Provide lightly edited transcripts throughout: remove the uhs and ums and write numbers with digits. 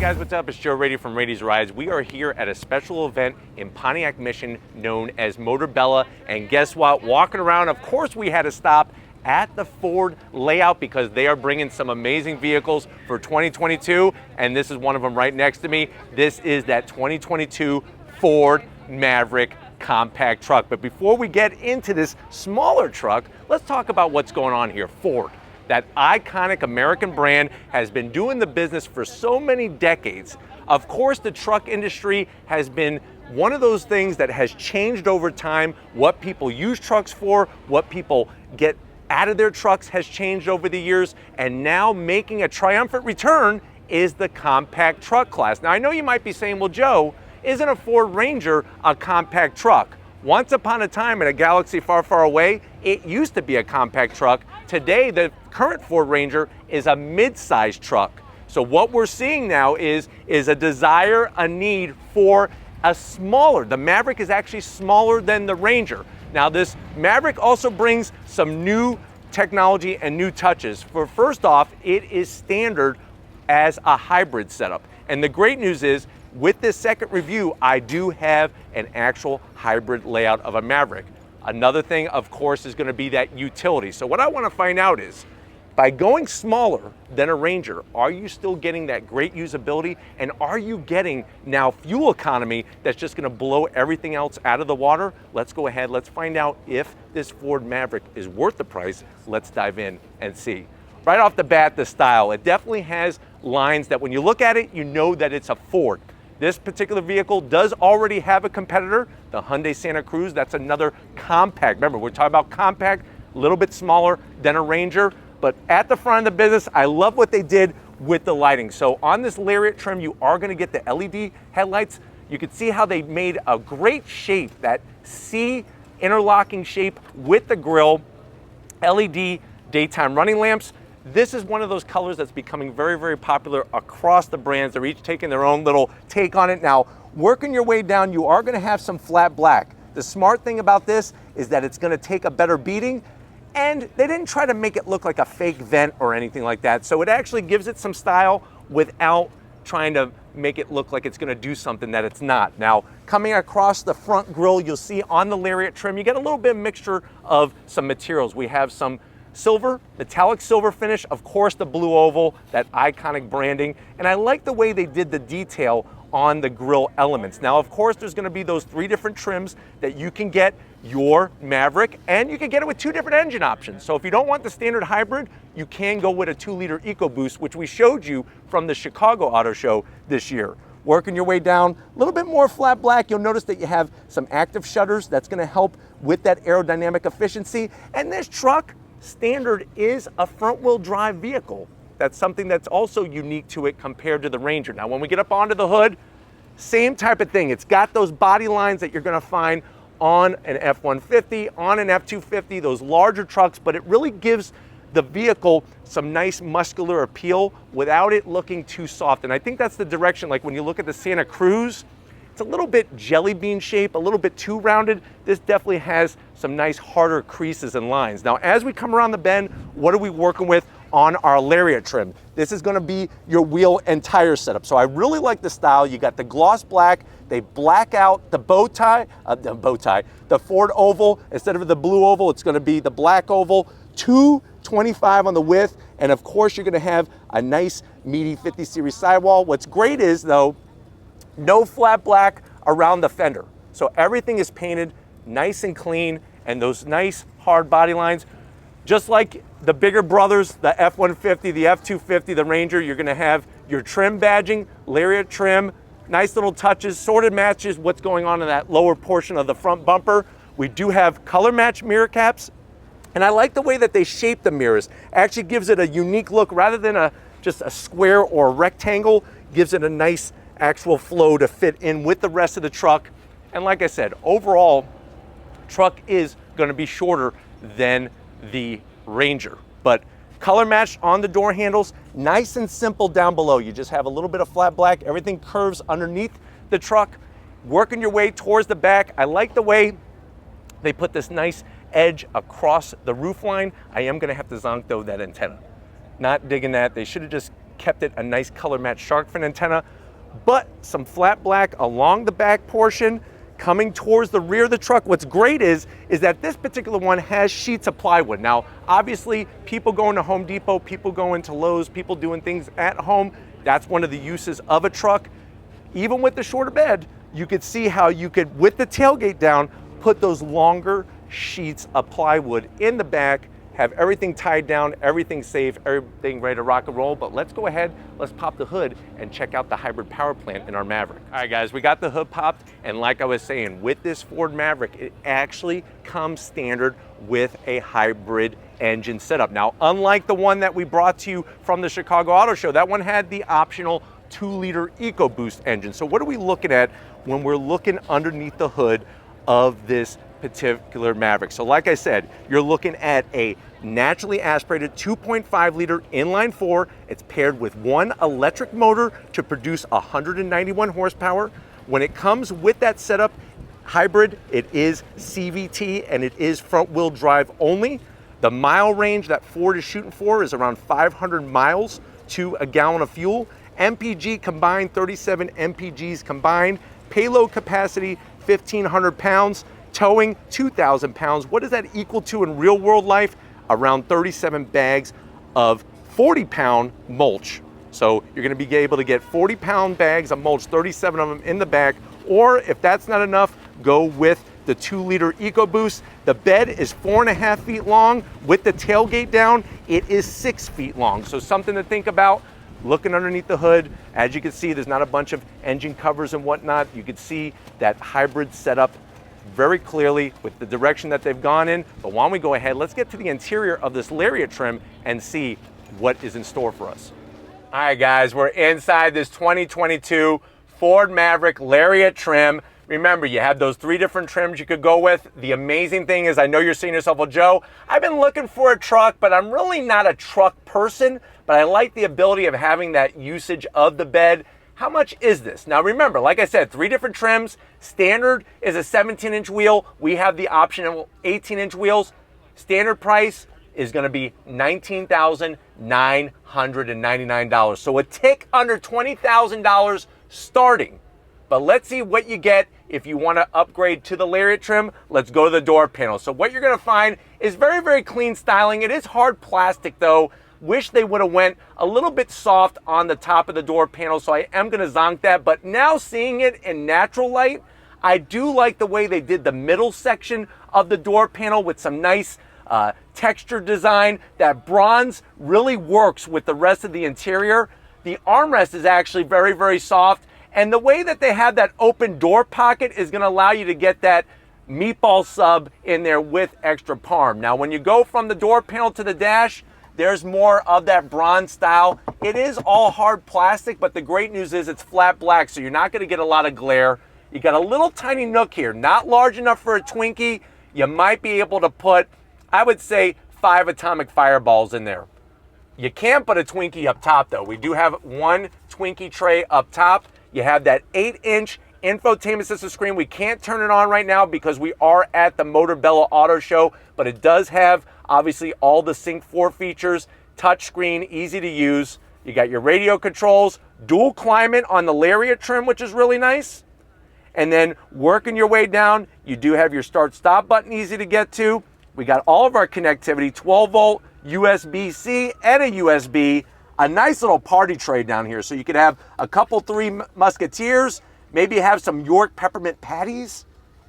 guys, what's up? It's Joe Raiti from Raiti's Rides. We are here at a special event in Pontiac, Michigan known as Motor Bella. And guess what? Walking around, of course we had to stop at the Ford layout because they are bringing some amazing vehicles for 2022. And this is one of them right next to me. This is that 2022 Ford Maverick compact truck. But before we get into this smaller truck, let's talk about what's going on here. Ford, that iconic American brand, has been doing the business for so many decades. Of course, the truck industry has been one of those things that has changed over time. What people use trucks for, what people get out of their trucks has changed over the years, and now making a triumphant return is the compact truck class. Now, I know you might be saying, well, Joe, isn't a Ford Ranger a compact truck? Once upon a time in a galaxy far, far away, it used to be a compact truck. Today, the current Ford Ranger is a mid-sized truck. So what we're seeing now is a desire, a need for a smaller. The Maverick is actually smaller than the Ranger. Now, this Maverick also brings some new technology and new touches. First off, it is standard as a hybrid setup. And the great news is, with this second review, I do have an actual hybrid layout of a Maverick. Another thing, of course, is going to be that utility. So what I want to find out is, by going smaller than a Ranger, are you still getting that great usability? And are you getting now fuel economy that's just going to blow everything else out of the water? Let's go ahead, let's find out if this Ford Maverick is worth the price. Let's dive in and see. Right off the bat, the style, it definitely has lines that when you look at it, you know that it's a Ford. This particular vehicle does already have a competitor, the Hyundai Santa Cruz. That's another compact. Remember, we're talking about compact, a little bit smaller than a Ranger. But at the front of the business, I love what they did with the lighting. So on this Lariat trim, you are going to get the LED headlights. You can see how they made a great shape, that C interlocking shape with the grille, LED daytime running lamps. This is one of those colors that's becoming very, very popular across the brands. They're each taking their own little take on it. Now, working your way down, you are going to have some flat black. The smart thing about this is that it's going to take a better beating, and they didn't try to make it look like a fake vent or anything like that. So it actually gives it some style without trying to make it look like it's going to do something that it's not. Now, coming across the front grille, you'll see on the Lariat trim, you get a little bit of mixture of some materials. We have some silver, metallic silver finish, of course the blue oval, that iconic branding, and I like the way they did the detail on the grille elements. Now, of course, there's going to be those 3 different trims that you can get your Maverick, and you can get it with 2 different engine options. So if you don't want the standard hybrid, you can go with a 2-liter EcoBoost, which we showed you from the Chicago Auto Show this year. Working your way down, a little bit more flat black, you'll notice that you have some active shutters. That's going to help with that aerodynamic efficiency. And this truck, standard, is a front-wheel drive vehicle. That's something that's also unique to it compared to the Ranger. Now, when we get up onto the hood, same type of thing. It's got those body lines that you're going to find on an F-150, on an F-250, those larger trucks, but it really gives the vehicle some nice muscular appeal without it looking too soft. And I think that's the direction, like when you look at the Santa Cruz, it's a little bit jelly bean shape, a little bit too rounded. This definitely has some nice harder creases and lines. Now, as we come around the bend, what are we working with on our Lariat trim? This is going to be your wheel and tire setup. So I really like the style. You got the gloss black. They black out the the Ford oval. Instead of the blue oval, it's going to be the black oval. 225 on the width. And of course, you're going to have a nice meaty 50 series sidewall. What's great is, though, no flat black around the fender. So everything is painted nice and clean, and those nice hard body lines. Just like the bigger brothers, the F-150, the F-250, the Ranger, you're gonna have your trim badging, Lariat trim, nice little touches, sorted matches what's going on in that lower portion of the front bumper. We do have color match mirror caps, and I like the way that they shape the mirrors. Actually gives it a unique look rather than just a square or a rectangle, gives it a nice actual flow to fit in with the rest of the truck. And like I said, overall, truck is going to be shorter than the Ranger, but color matched on the door handles, nice and simple down below. You just have a little bit of flat black, everything curves underneath the truck. Working your way towards the back, I like the way they put this nice edge across the roof line. I am going to have to zonk though that antenna. Not digging that. They should have just kept it a nice color match shark fin antenna, but some flat black along the back portion coming towards the rear of the truck. What's great is that this particular one has sheets of plywood. Now, obviously, people going to Home Depot, people going to Lowe's, people doing things at home, that's one of the uses of a truck. Even with the shorter bed, you could see how you could, with the tailgate down, put those longer sheets of plywood in the back, have everything tied down, everything safe, everything ready to rock and roll. But let's go ahead, let's pop the hood and check out the hybrid power plant in our Maverick. All right, guys, we got the hood popped, and like I was saying, with this Ford Maverick, it actually comes standard with a hybrid engine setup. Now, unlike the one that we brought to you from the Chicago Auto Show, that one had the optional 2-liter EcoBoost engine. So what are we looking at when we're looking underneath the hood of this particular Maverick? So like I said, you're looking at a naturally aspirated 2.5 liter inline 4. It's paired with one electric motor to produce 191 horsepower. When it comes with that setup, hybrid, it is CVT and it is front wheel drive only. The mile range that Ford is shooting for is around 500 miles to a gallon of fuel. MPG combined, 37 MPGs combined. Payload capacity, 1,500 pounds. Towing, 2,000 pounds. What does that equal to in real world life? Around 37 bags of 40-pound mulch. So you're gonna be able to get 40-pound bags of mulch, 37 of them in the back, or if that's not enough, go with the 2-liter EcoBoost. The bed is 4.5 feet long. With the tailgate down, it is 6 feet long. So something to think about. Looking underneath the hood, as you can see, there's not a bunch of engine covers and whatnot. You can see that hybrid setup very clearly with the direction that they've gone in. But why don't we go ahead, let's get to the interior of this Lariat trim and see what is in store for us. All right, guys, we're inside this 2022 Ford Maverick Lariat trim. Remember, you have those 3 different trims you could go with. The amazing thing is, I know you're saying to yourself, well, Joe, I've been looking for a truck, but I'm really not a truck person, but I like the ability of having that usage of the bed. How much is this? Now remember, like I said, 3 different trims. Standard is a 17-inch wheel. We have the optional 18-inch wheels. Standard price is gonna be $19,999. So a tick under $20,000 starting. But let's see what you get if you wanna upgrade to the Lariat trim. Let's go to the door panel. So what you're gonna find is very, very clean styling. It is hard plastic though. Wish they would have went a little bit soft on the top of the door panel, so I am gonna zonk that. But now seeing it in natural light, I do like the way they did the middle section of the door panel with some nice texture design. That bronze really works with the rest of the interior. The armrest is actually very, very soft. And the way that they have that open door pocket is gonna allow you to get that meatball sub in there with extra parm. Now, when you go from the door panel to the dash, there's more of that bronze style. It is all hard plastic, but the great news is it's flat black, so you're not gonna get a lot of glare. You got a little tiny nook here, not large enough for a Twinkie. You might be able to put, I would say, 5 atomic fireballs in there. You can't put a Twinkie up top though. We do have one Twinkie tray up top. You have that 8-inch infotainment system screen. We can't turn it on right now because we are at the Motorbella Auto Show, but it does have obviously all the Sync 4 features, touchscreen, easy to use. You got your radio controls, dual climate on the Lariat trim, which is really nice. And then working your way down, you do have your start stop button, easy to get to. We got all of our connectivity, 12 volt, USB-C and a USB, a nice little party tray down here. So you could have a couple 3 Musketeers, maybe have some York peppermint patties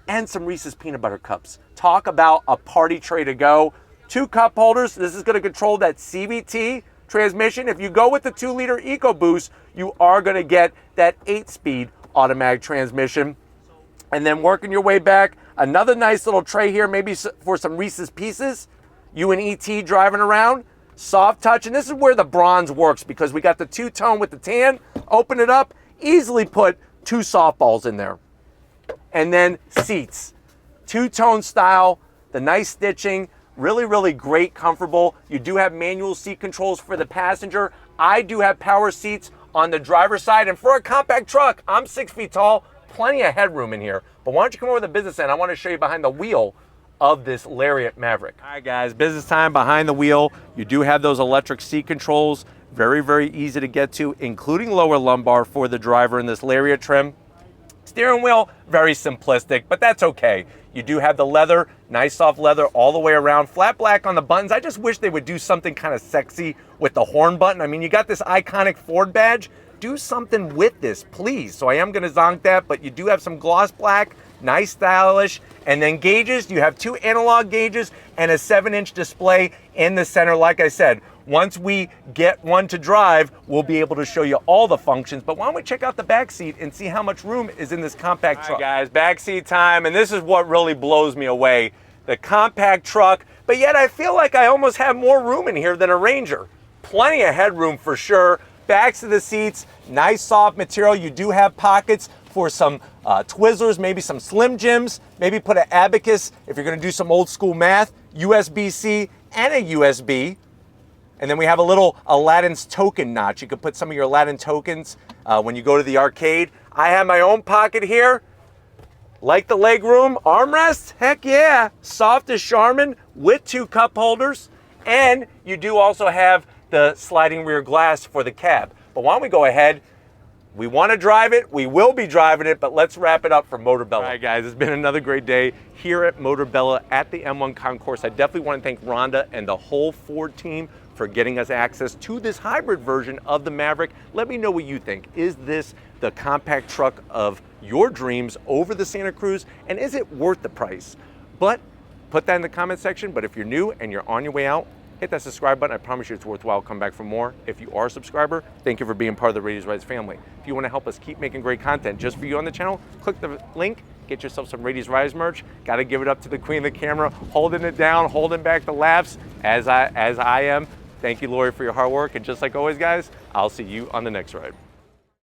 and some Reese's peanut butter cups. Talk about a party tray to go. 2 cup holders. This is going to control that CVT transmission. If you go with the 2-liter EcoBoost, you are going to get that 8-speed automatic transmission. And then working your way back, another nice little tray here, maybe for some Reese's Pieces. You and ET driving around. Soft touch, and this is where the bronze works because we got the 2-tone with the tan. Open it up, easily put 2 softballs in there. And then seats. 2-tone style, the nice stitching, really, really great, comfortable. You do have manual seat controls for the passenger. I do have power seats on the driver's side, and for a compact truck, I'm 6 feet tall, plenty of headroom in here. But why don't you come over to the business end? I want to show you behind the wheel of this Lariat Maverick. All right, guys, business time behind the wheel. You do have those electric seat controls. Very, very easy to get to, including lower lumbar for the driver in this Lariat trim. Steering wheel, very simplistic, but that's okay. You do have the leather, nice soft leather all the way around, flat black on the buttons. I just wish they would do something kind of sexy with the horn button. I mean, you got this iconic Ford badge. Do something with this, please. So I am gonna zonk that, but you do have some gloss black, nice stylish. And then gauges, you have 2 analog gauges and a 7-inch display in the center. Like I said, once we get one to drive, we'll be able to show you all the functions. But why don't we check out the back seat and see how much room is in this compact truck. All right, guys, back seat time, and this is what really blows me away. The compact truck, but yet I feel like I almost have more room in here than a Ranger. Plenty of headroom for sure. Backs of the seats, nice soft material. You do have pockets for some Twizzlers, maybe some Slim Jims, maybe put an abacus if you're gonna do some old school math, USB-C and a USB. And then we have a little Aladdin's token notch. You can put some of your Aladdin tokens when you go to the arcade. I have my own pocket here. Like the leg room, armrest, heck yeah. Soft as Charmin with 2 cup holders. And you do also have the sliding rear glass for the cab. But why don't we go ahead? We want to drive it, we will be driving it, but let's wrap it up for Motor Bella. All right, guys, it's been another great day here at Motor Bella at the M1 Concourse. I definitely want to thank Rhonda and the whole Ford team for getting us access to this hybrid version of the Maverick. Let me know what you think. Is this the compact truck of your dreams over the Santa Cruz, and is it worth the price? But put that in the comment section. But if you're new and you're on your way out, hit that subscribe button. I promise you it's worthwhile. Come back for more. If you are a subscriber, thank you for being part of the Raiti's Rides family. If you want to help us keep making great content just for you on the channel, click the link, get yourself some Raiti's Rides merch. Got to give it up to the queen of the camera, holding it down, holding back the laughs as I am. Thank you, Lori, for your hard work. And just like always, guys, I'll see you on the next ride.